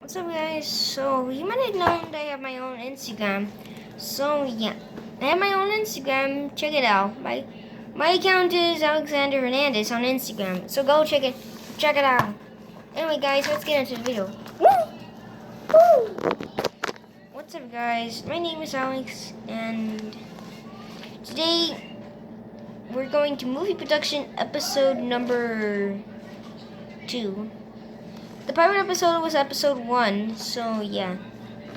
What's up, guys? So, you might have known that I have my own Instagram. So, yeah. I have my own Instagram. Check it out. My account is Alexander Hernandez on Instagram. So, go check it out. Anyway, guys, let's get into the video. Woo! Woo! What's up, guys? My name is Alex, and today we're going to movie production episode number 2. The pirate episode was episode 1, so yeah.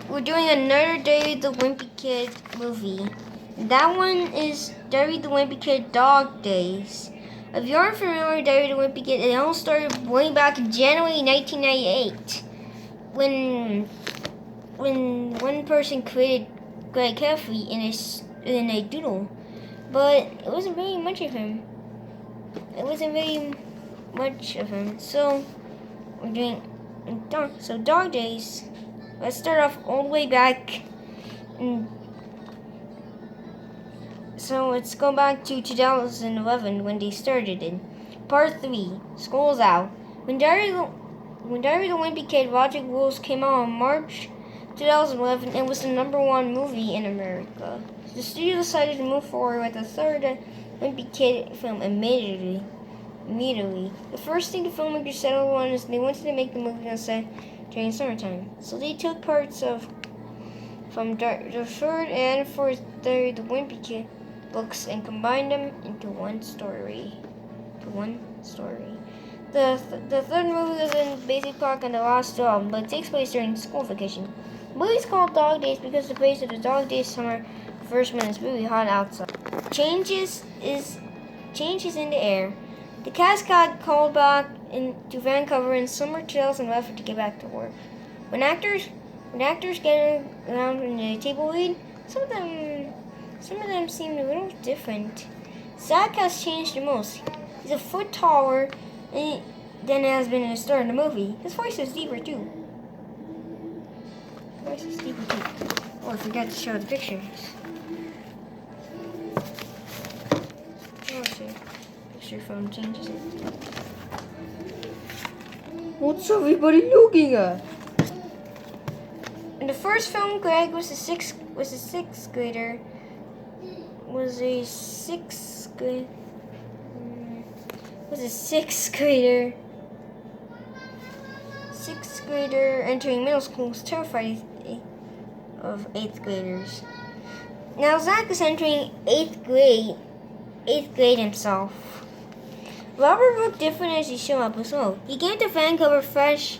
We're doing another Diary of the Wimpy Kid movie. That one is Diary of the Wimpy Kid Dog Days. If you aren't familiar with Diary of the Wimpy Kid, it all started way back in January 1998 when one person created Greg Caffrey in a doodle. But it wasn't very much of him. So we're doing Dog Days. Let's start off all the way back. So let's go back to 2011 when they started it. Part 3, School's Out. When Diary of the Wimpy Kid Logic Rules came out in March 2011, it was the #1 movie in America. The studio decided to move forward with the third Wimpy Kid film immediately. The first thing the filmmakers settled on is they wanted to make the movie on set during summertime. So they took parts from the third and fourth Diary of the Wimpy Kid books and combined them into one story. The third movie is in basic plot on the last dog, but it takes place during school vacation. The movie is called Dog Days because the place of the Dog Days summer first when it's really hot outside. Changes in the air. The cast got called back to Vancouver in summer 2011 to get back to work. When actors get around in the table read, some of them seemed a little different. Zach has changed the most. He's a foot taller than it has been in the start of the movie. His voice is deeper too. Oh, I forgot to show the pictures. Oh, shit. Picture phone changes it. What's everybody looking at? In the first film, Greg was a sixth grader. Sixth grader entering middle school was terrified of 8th graders. Now Zach is entering 8th grade himself. Robert looked different as he showed up as well. He came to Vancouver fresh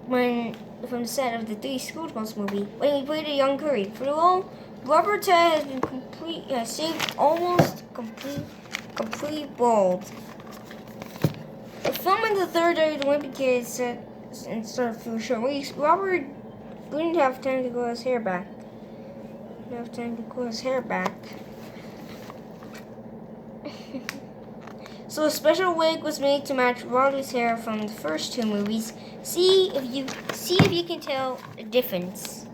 from the set of the Three Schoolhouse movie when he played a young Curry. For the role, Robert's head has shaved almost completely bald. The filming the third Diary of the Wimpy Kid set and started for a short weeks. Robert didn't have time to grow his hair back. So a special wig was made to match Robert's hair from the first 2 movies. See if you can tell the difference.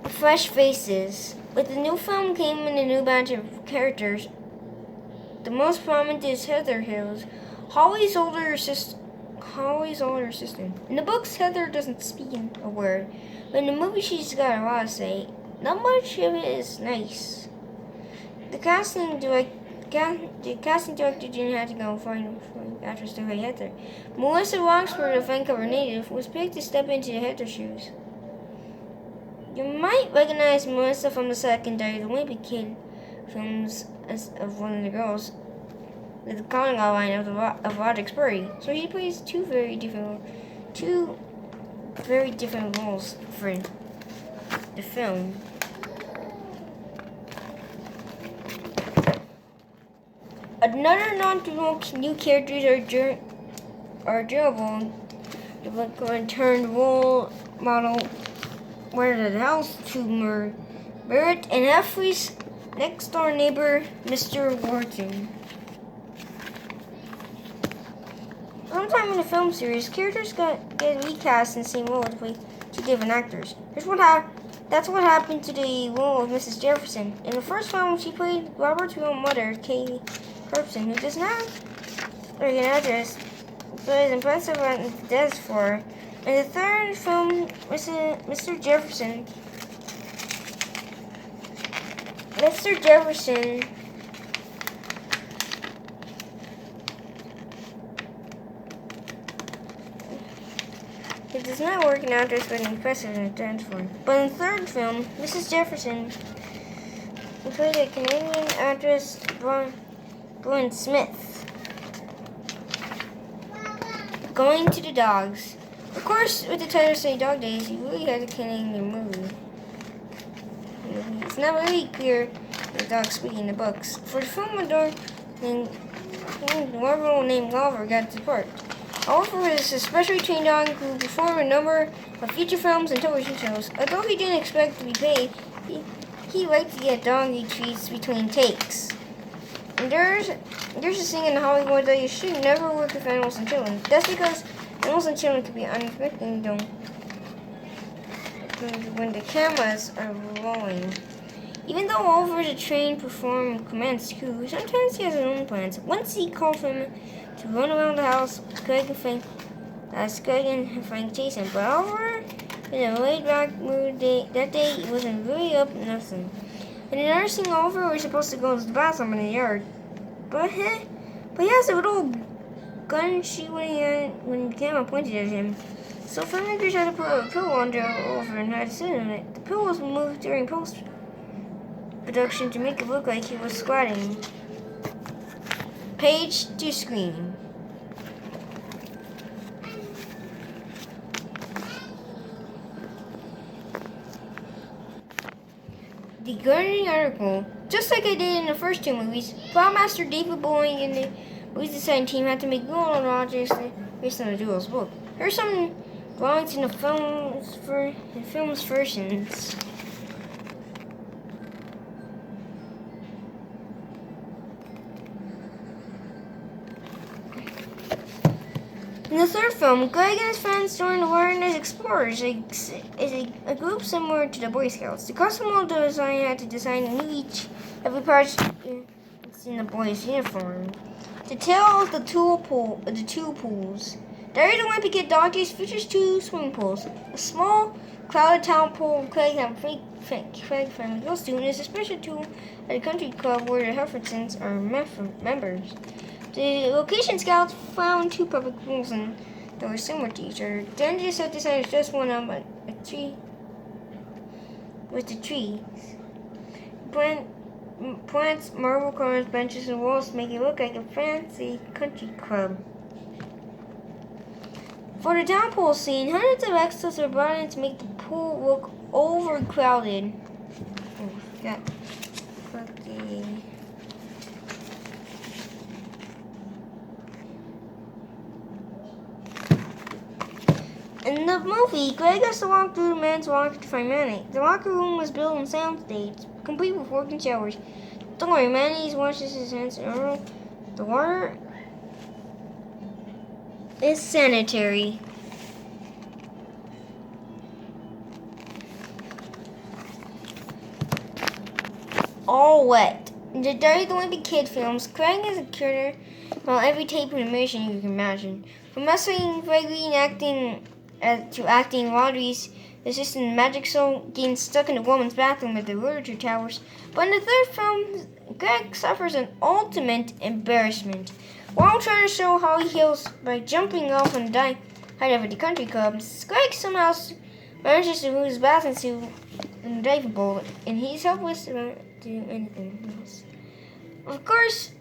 Fresh faces. With the new film came in a new batch of characters. The most prominent is Heather Hills, Holly's older sister. In the books, Heather doesn't speak a word, but in the movie, she's got a lot to say. Not much of it is nice. The casting director didn't have to go find actress to play Heather. Melissa Roxford, a Vancouver native, was picked to step into Heather's shoes. You might recognize Melissa from the second Diary of the Wimpy Kid films as of one of the girls with the calling outline of Roger Spurry. So she plays two very different roles for the film. Another new characters are durable. The turned role model where the house to Merritt and Heffley's next door neighbor, Mr. Wharton. Sometime in the film series, characters get recast in the same role to play 2 different actors. That's what happened to the role of Mrs. Jefferson. In the first film, she played Robert's real mother, Katie Herbson, who does not an actress plays impressive on the desk floor. In the third film, Mr. Jefferson. Mr. Jefferson it does not work in actress with an impressive in the dance floor. But in the third film, Mrs. Jefferson played a Canadian actress, Gwen Smith. Going to the dogs. Of course, with the title say Dog Days, you really had a Canadian movie. It's not really clear the dog speaking in the books. For the film, a dog named Oliver got the part. Oliver is a specially trained dog who performed a number of feature films and television shows. Although he didn't expect to be paid, he liked to get doggy treats between takes. And there's a saying in Hollywood that you should never work with animals and children. That's because animals and children can be unexpected when the cameras are rolling. Even though Oliver is a trained perform commands too, sometimes he has his own plans. Once he called him to run around the house, Craig and Frank chase him. But Oliver, in a laid-back mood that day, he wasn't really up to nothing. In another scene, Oliver was supposed to go to the bathroom in the yard. But he has a little gun shoot when the camera pointed at him. So filmmakers had to put a pillow under Oliver and had to sit on it. The pillow was moved during post-production to make it look like he was squatting. Page to screen. The Guardian article, just like I did in the first two movies, Plowmaster David Boeing and the movie design team had to make Golan Rogers based on the Duel's book. Here's some drawings in the film's versions. In the third film, Greg and his friends join the Wilderness Explorers, a group similar to the Boy Scouts. The costume designer had to design every part in the boys' uniform. The tale of the two pools. Diary of the Wimpy Kid Dog Days features two swimming pools. A small, crowded town pool Craig and Craig family goes to, and is a special tool at a country club where the Heffertons are members. The location scouts found two public pools and that were similar to each other. Then they decided just one up a tree with the trees. Plants, marble corners, benches, and walls to make it look like a fancy country club. For the town pool scene, hundreds of extras were brought in to make the pool look overcrowded. In the movie, Greg has to walk through the men's locker to find Manny. The locker room was built in soundstage, complete with working showers. Don't worry, Manny washes his hands. The water is sanitary. All wet. In the Diary of the Wimpy Kid films, Craig is a curator on every tape and emission you can imagine. From wrestling, vaguely acting to acting Audrey's assistant Magic Soul getting stuck in a woman's bathroom at the literature towers. But in the third film, Greg suffers an ultimate embarrassment. While trying to show how he heals by jumping off on the height of the country club, Greg somehow manages to lose his bathing suit in the dive bowl, and he's helpless to do anything else. Of course,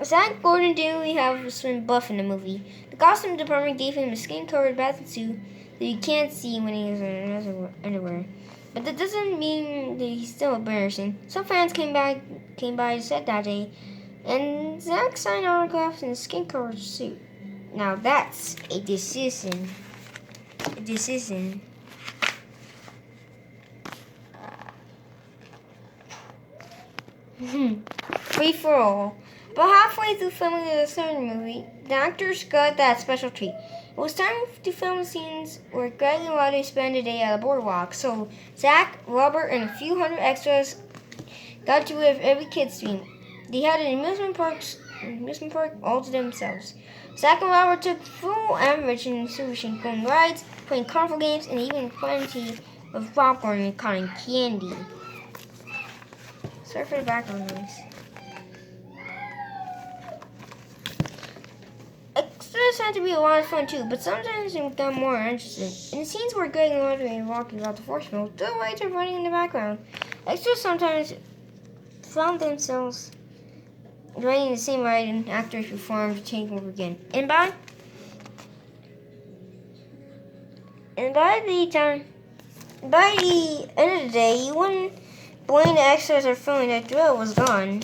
Zach Gordon didn't really have a swim buff in the movie. The costume department gave him a skin-covered bathing suit that you can't see when he is in his underwear. But that doesn't mean that he's still embarrassing. Some fans came by the set that day, and Zach signed autographs in a skin-covered suit. Now that's a decision. Free for all. But halfway through filming the third movie, the actors got that special treat. It was time to film the scenes where Greg and Roddy spend a day at a boardwalk, so Zach, Robert, and a few hundred extras got to live every kid's dream. They had an amusement park amusement park all to themselves. Zack and Robert took full advantage in solution, going rides, playing carnival games, and even plenty of popcorn and cotton candy. Sorry for the background noise. Extras had to be a lot of fun too, but sometimes it got more interesting. In the scenes where Greg and Audrey are walking about the force field, the lights are running in the background. Extras sometimes found themselves riding the same ride and actors performed to take over again. And by the end of the day, you wouldn't blame the extras or feeling that thrill was gone.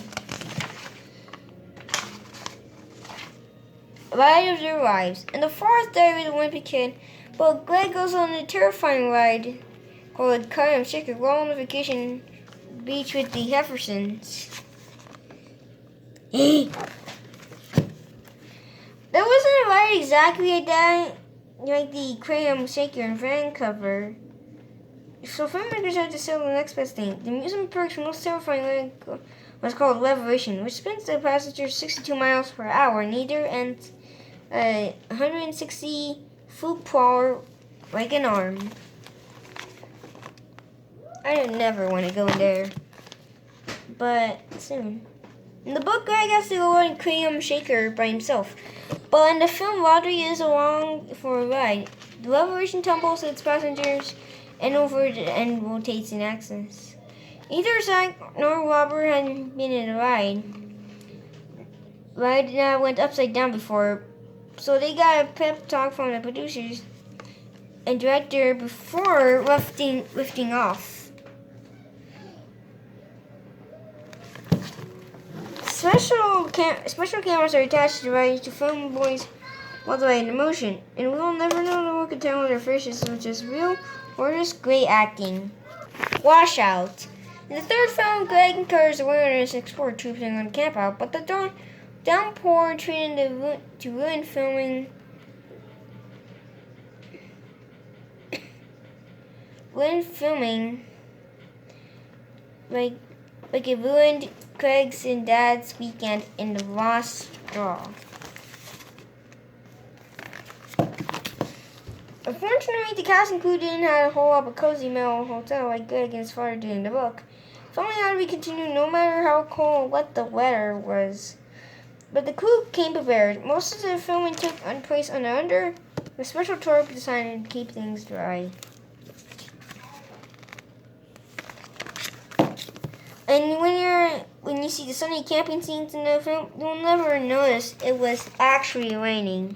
Riders arrives, and the fourth day of the Wimpy Kid, but Greg goes on a terrifying ride called Kite Shaker, while on the vacation beach with the Heffersons. There wasn't a ride exactly like that, like the Cram Shaker in Vancouver. So filmmakers had to settle the next best thing. The amusement park's most terrifying ride was called Revolution, which spins the passengers 62 miles per hour, neither ends 160 foot power like an arm. I never want to go in there, but soon. In the book, Greg has to go on Cram Shaker by himself, but in the film, Audrey is along for a ride. The Revolution tumbles its passengers and over and rotates in axis. Neither Zack nor Robert had been in a ride that went upside down before, so they got a pep talk from the producers and director before lifting off. Special cameras are attached to the ride to film the boys while they're in motion, and we'll never know the look and tell of their faces, which is real or just great acting. Washout. In the third film, Greg encouraged the wilderness explorer troops on the camp out, but the downpour threatened to ruin filming. Like it ruined Craig's and Dad's weekend in the Lost Draw. Unfortunately, the cast and crew didn't have a whole lot of cozy Mill hotel like Greg and his father did in the book. Filming had to be continued no matter how cold or wet the weather was. But the crew came prepared. Most of the filming took place under a special tarp designed to keep things dry. And when you see the sunny camping scenes in the film, you'll never notice it was actually raining.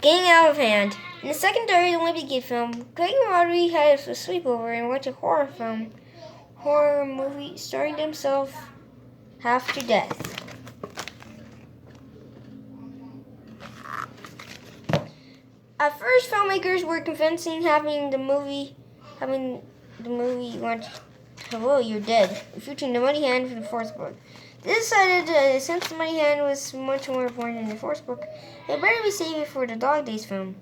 Getting out of hand. In the second day of the Wimpy Kid film, Greg and Audrey had a sleepover and watched a horror movie starring themselves half to death. At first, filmmakers were convincing having the movie launch Hello, You're Dead, featuring the Money Hand from the fourth book. They decided that since the Money Hand was much more important in the fourth book, they better be saving it for the Dog Days film.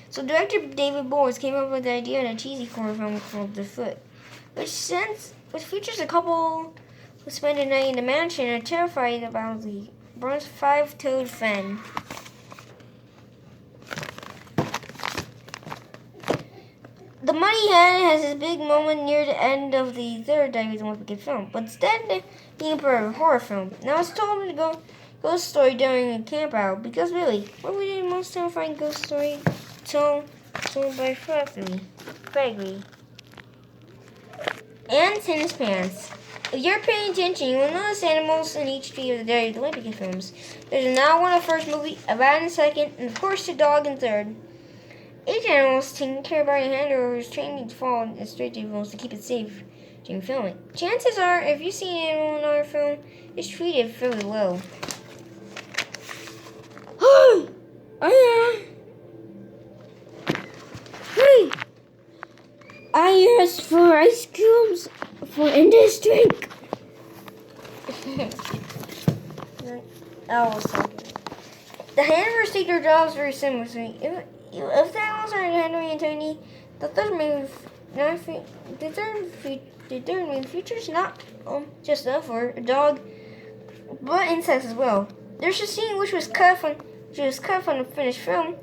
So director David Boles came up with the idea of a cheesy horror film called The Foot, which features a couple who spend a night in the mansion and are terrified about the bronze five-toed Fen. The Money Hand has a big moment near the end of the third David Wimpy Kid film, but instead of being part of a horror film, now it's told to ghost story during a camp out, because really, what would be the most terrifying ghost story told by Gregory? Ants in his pants. If you're paying attention, you will notice animals in each three of the David Wimpy Kid films. There's an owl in the first movie, a rat in the second, and of course the dog in the third. Each animal is taken care of by a handler who is trained to follow the straight rules to keep it safe during filming. Chances are, if you see an animal in our film, it's treated fairly well. Hey! I asked for ice cubes in this drink. The handlers take their jobs very similarly. If the animals are Henry and Tony, the third main feature is not just enough for a dog but insects as well. There's a scene which was cut from the finished film,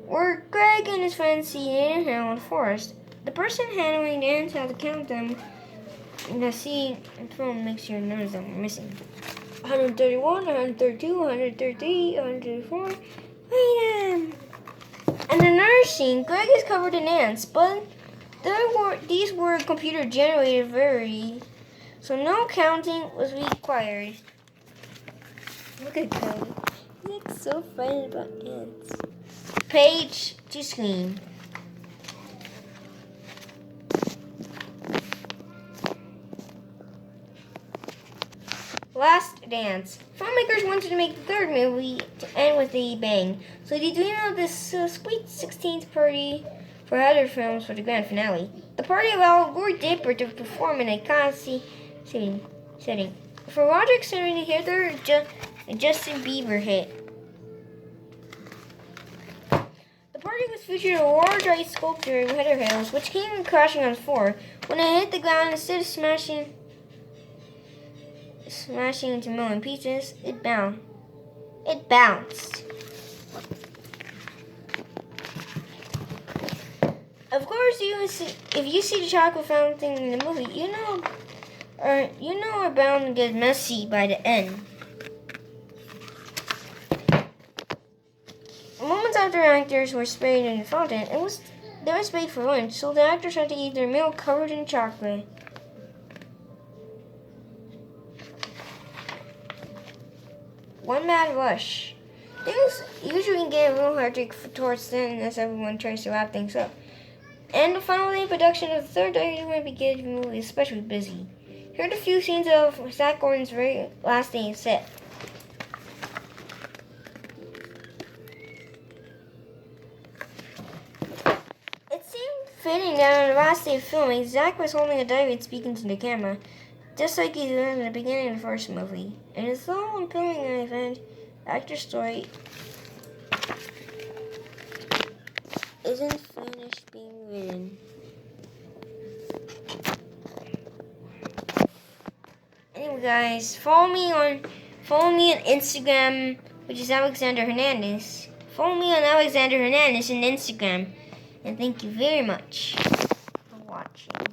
where Greg and his friends see an anthill in the forest. The person handling the ants has to count them. The scene and film makes you notice them are missing. 131, 132, 133, 134. Wait, and another scene, Greg is covered in ants, but these were computer generated very, so no counting was required. Look at Cody. He's like so frightened about ants. Page to screen. Last Dance. Filmmakers wanted to make the third movie to end with a bang, so they dreamed of this sweet 16th party for other films for the grand finale. The party allowed Roy Dipper to perform in a classy setting. For Roger Center, Heather a Justin Bieber hit. The party was featured a large ice sculpture of Heather Hills, which came crashing on the floor. When it hit the ground, instead of smashing into a million pieces, it bounced. Of course, if you see the chocolate fountain in the movie, you know are bound to get messy by the end. Moments after actors were sprayed in the fountain, they were sprayed for lunch, so the actors had to eat their meal covered in chocolate. One mad rush. Things usually get a little hectic towards the end as everyone tries to wrap things up. And the final day of production of the third documentary begins the movie especially busy. Here are the few scenes of Zach Gordon's very last day of set. It seemed fitting that on the last day of filming, Zach was holding a diary and speaking to the camera, just like he did in the beginning of the first movie. And as though I'm filming an event, the actor's story isn't finished being written. Anyway, guys, follow me on Instagram, which is Alexander Hernandez. Follow me on Alexander Hernandez on Instagram, and thank you very much for watching.